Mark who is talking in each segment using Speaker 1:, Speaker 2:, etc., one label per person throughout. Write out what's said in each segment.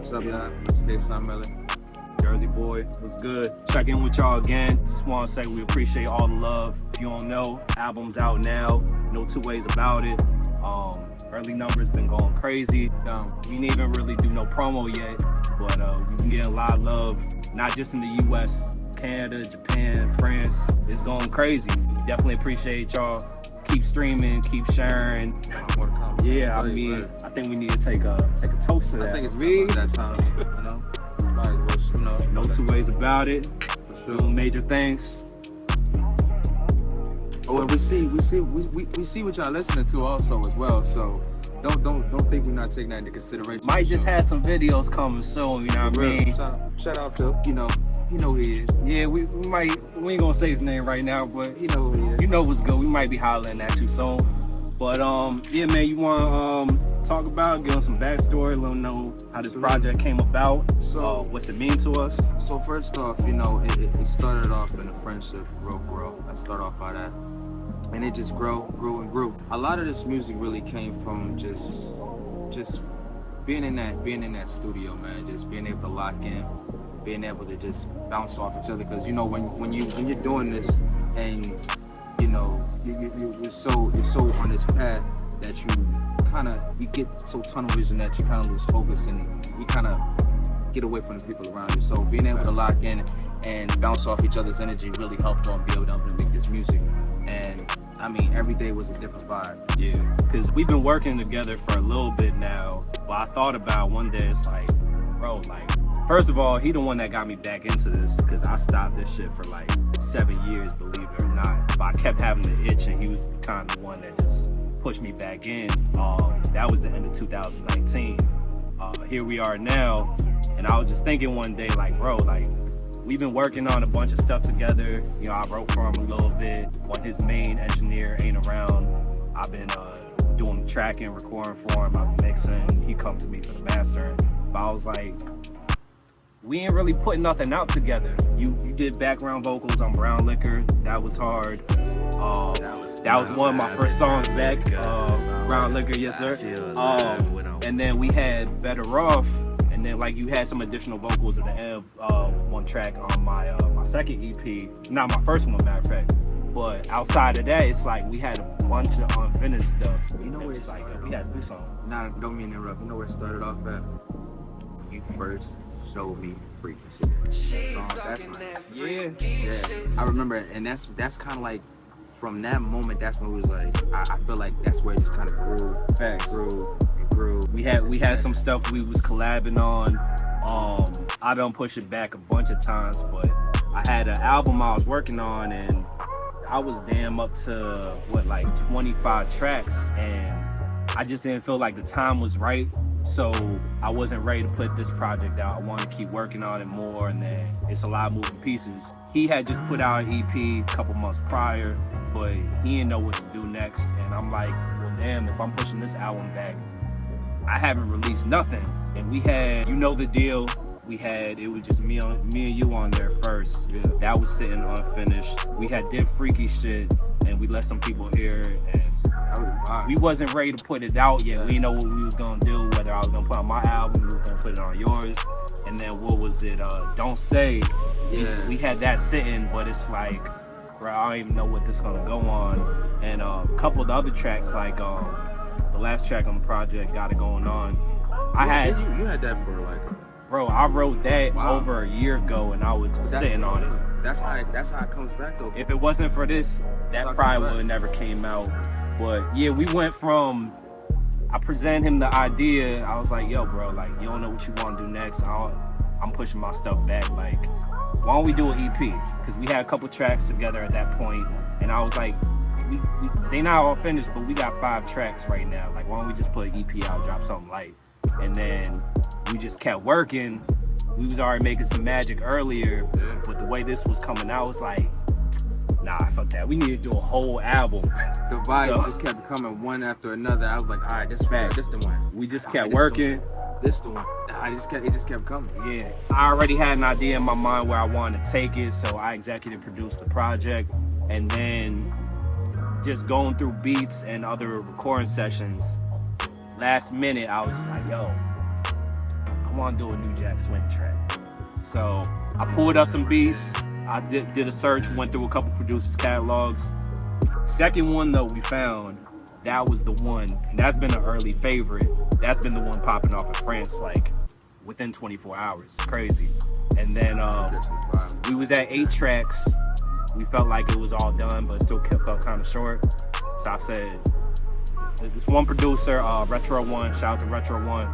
Speaker 1: What's up, y'all? It's Kason Miller.
Speaker 2: Jersey Boy, what's good? Check in with y'all again. Just want to say we appreciate all the love. If you don't know, album's out now. No two ways about it. Early numbers been going crazy. We didn't even really do no promo yet, but we've been getting a lot of love, not just in the U.S., Canada, Japan, France. It's going crazy. Definitely appreciate y'all. Keep streaming, keep sharing.
Speaker 1: More to come.
Speaker 2: Yeah, I think we need to take a toast to that.
Speaker 1: I think it's that time, you know? Might as well,
Speaker 2: No two ways about it.
Speaker 1: For sure.
Speaker 2: Doing major things.
Speaker 1: Oh, and we see what y'all listening to also as well. So don't think we're not taking that into consideration.
Speaker 2: Might just have some videos coming soon. You know what I mean?
Speaker 1: Shout out to you know who he is.
Speaker 2: Yeah, we ain't gonna say his name right now, but
Speaker 1: You know who he is.
Speaker 2: you know what's good. We might be hollering at you soon. But yeah, man, you wanna talk about, give us some backstory, let them know how this project came about.
Speaker 1: So
Speaker 2: what's it mean to us?
Speaker 1: So first off, it started off in a friendship, for real. I start off by that. And it just grew and grew. A lot of this music really came from just being in that studio, man. Just being able to lock in, being able to just bounce off each other. Because when you're doing this, and you're so on this path that you get so tunnel vision that you kind of lose focus and you kind of get away from the people around you. So being able to lock in and bounce off each other's energy really helped on build up and make this music. And I mean, every day was a different vibe.
Speaker 2: Yeah, because we've been working together for a little bit now. But I thought about one day, it's like, bro, like, first of all, he the one that got me back into this, because I stopped this shit for like 7 years, believe it or not. But I kept having the itch, and he was the kind of one that just pushed me back in. That was the end of 2019. Here we are now, and I was just thinking one day, like, bro, like, we've been working on a bunch of stuff together. I wrote for him a little bit. When his main engineer ain't around, I've been doing tracking, recording for him. I've been mixing. He come to me for the mastering. But I was like, we ain't really putting nothing out together. You did background vocals on Brown Liquor. That was hard. That was one of my first songs back. Brown Liquor, yes sir. And then we had Better Off. And then like you had some additional vocals at the end of one track on my second EP. Not my first one, matter of fact. But outside of that, it's like we had a bunch of unfinished stuff.
Speaker 1: You know where it's like
Speaker 2: we had to do something.
Speaker 1: Nah, don't mean to interrupt. You know where it started off at? You first showed me freaky shit. That's like, yeah. I remember, and that's kind of like from that moment. That's when it was like I feel like that's where it just kind of grew.
Speaker 2: Facts.
Speaker 1: Grew.
Speaker 2: We had some stuff we was collabing on. I done push it back a bunch of times, but I had an album I was working on, and I was damn up to like 25 tracks, and I just didn't feel like the time was right. So I wasn't ready to put this project out. I wanted to keep working on it more, and then it's a lot of moving pieces. He had just put out an EP a couple months prior, but he didn't know what to do next. And I'm like, well, damn, if I'm pushing this album back, I haven't released nothing. And we had, the deal. It was just me and you on there first.
Speaker 1: Yeah.
Speaker 2: That was sitting unfinished. We did freaky shit, and we let some people hear it, and we wasn't ready to put it out yet. We didn't know what we was gonna do, whether I was gonna put on my album, we was gonna put it on yours. And then what was it? Don't Say.
Speaker 1: Yeah.
Speaker 2: We had that sitting, but it's like, bro, I don't even know what this gonna go on. And a couple of the other tracks, like the last track on the project, Got It Going On.
Speaker 1: You had that for like.
Speaker 2: Bro, I wrote that over a year ago, and I was just sitting on it.
Speaker 1: That's how it comes back though.
Speaker 2: If it wasn't for this, that probably would have never came out. But yeah, we went from, I presented him the idea. I was like, yo, bro, like, you don't know what you want to do next. I'm pushing my stuff back. Like, why don't we do an EP? Because we had a couple tracks together at that point, and I was like, they not all finished, but we got 5 tracks right now. Like, why don't we just put an EP out, drop something light? And then we just kept working. We was already making some magic earlier, but the way this was coming out was like, nah, fuck that. We need to do a whole album.
Speaker 1: The vibe just kept coming one after another. I was like, all right, this the one.
Speaker 2: We just kept working.
Speaker 1: This the one. It just kept coming.
Speaker 2: Yeah, I already had an idea in my mind where I wanted to take it, so I executive produced the project, and then just going through beats and other recording sessions. Last minute, I was just like, yo, I want to do a New Jack Swing track. So I pulled up some beats. I did a search, went through a couple producers' catalogs. Second one though we found, that was the one, and that's been an early favorite. That's been the one popping off in France like within 24 hours. It's crazy. And then we was at 8 tracks. We felt like it was all done, but it still felt kind of short. So I said, this one producer, Retro One, shout out to Retro One,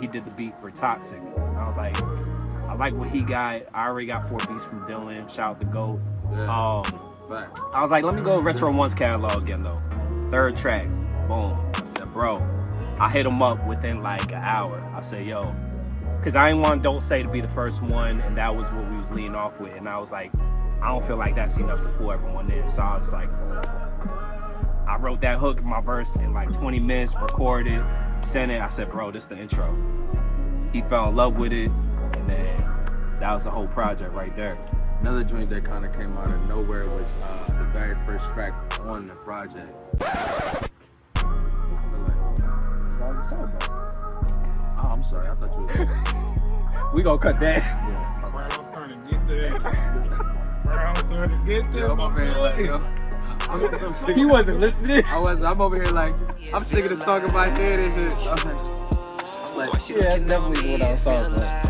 Speaker 2: he did the beat for Toxic. And I was like, I like what he got. I already got 4 beats from Dylan, shout out to GOAT.
Speaker 1: Yeah.
Speaker 2: I was like, let me go Retro One's catalog again though. 3rd track, boom. I said, bro, I hit him up within like an hour. I said, yo, cause I didn't want Don't Say to be the first one, and that was what we was leading off with. And I was like, I don't feel like that's enough to pull everyone in. So I was like, I wrote that hook, my verse in like 20 minutes, recorded, sent it. I said, bro, this the intro. He fell in love with it, and then that was the whole project right there.
Speaker 1: Another joint that kind of came out of nowhere was the very first track on the project.
Speaker 2: That's what I was talking about.
Speaker 1: Oh, I'm sorry. I thought you were.
Speaker 2: We gonna cut that.
Speaker 1: Yeah, my bad.
Speaker 3: I was starting to get there. I was starting to get there.
Speaker 1: Yeah, I'm over here like, yo.
Speaker 2: He wasn't listening.
Speaker 1: I'm over here like, I'm singing the song in my head and I'm like,
Speaker 2: Yeah, that's definitely what I was talking about.